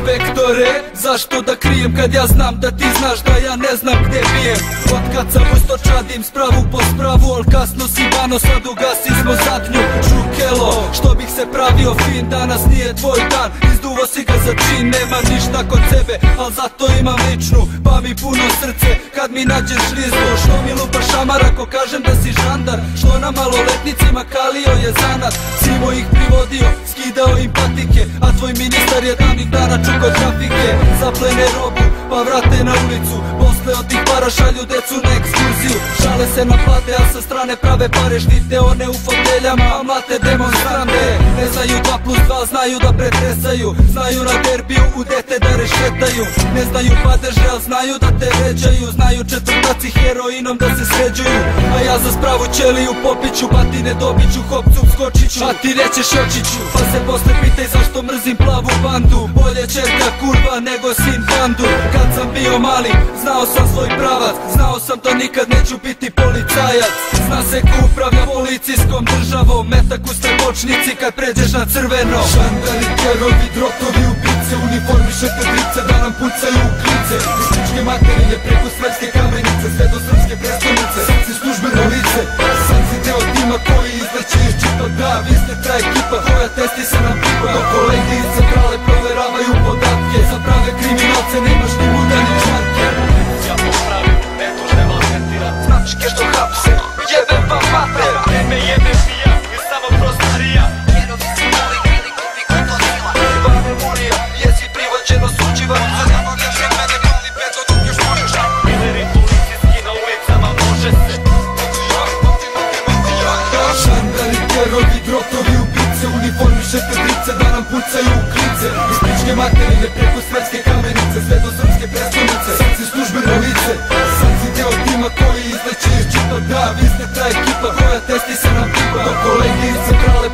inspektore, zašto da krijem kad ja znam da ti znaš da ja ne znam gde bijem. Od kad sam isto čadim spravu po spravu, al kasno si vano, sad ugasismo zadnju čukelo. Što bih se pravio fin, danas nije tvoj dan, izduvo si ga za čin, nema ništa kod sebe, al zato imam ličnu, pa mi puno srce kad mi nađeš žliznu. Što mi lupa šamar ako kažem da si žandar, što na maloletnicima kalio je zanat. Simo ih privodio, skidao im patike, a tvoj ministar je danih dana čuko trafike. Zaplene robu, pa vrate na ulicu, posle od tih para šalju decu na ekskurziju. Šale se na plate, a sa strane prave pare, štite one u foteljama, a mlate demonstrante. Ne znaju 2+2, znaju da pretresaju, znaju na derbiju u dete da rešetaju. Ne znaju padeže, al znaju da te vređaju, znaju četvrtaci heroinom da se sređuju. A ja za spravu ćeliju popiću, batine dobiću, hopcu skočiću, a ti rećeš očiću. Pa se posle pitaj zašto mrzim plavu bandu, bolje čerka kurva nego sin bandu. Kad sam bio mali, znao sam svoj pravac, znao sam da nikad neću biti policajac. Zna se ko upravlja policijskom državom, metak u slebočnici kad pređeš na crveno. Žandari, kerovi, drotovi, ubice, uniformišete drice da nam pucaju u klice. Isličke materije preko svetske kamenice, sve do srpske prestonice. Sad si službeno lice, sad si deo tima koji izleće iz čita. Da, vi ste ta ekipa koja testi se nam pipa. Do kolege iz centrale proveravaju podatke, za prave kriminalce nemaš ni muda ni čarke. Ja popravim, ne to ne maltretiram, Značke što hapse, jebem vam mater. Tebe jebem i ja, je samo prostarija. Jerovi si mali, ili kupi krokodila. Ivane Murija, jesi privođeno suđivan. Za nama ne žeg mene pali peto dok još možeš. Mileri policijski na ulicama može se. Žandari, kerovi, drotovi, ubice, uniformišete drice da nam pucaju u klice. Isličke materije preko svetske kamenice, sve do srpske prestonice. Sad si službeno lice, sad si deo tima koji izleće iz čita. Da, vi ste ta ekipa koja testi se nam pipa. Do kolege iz centrale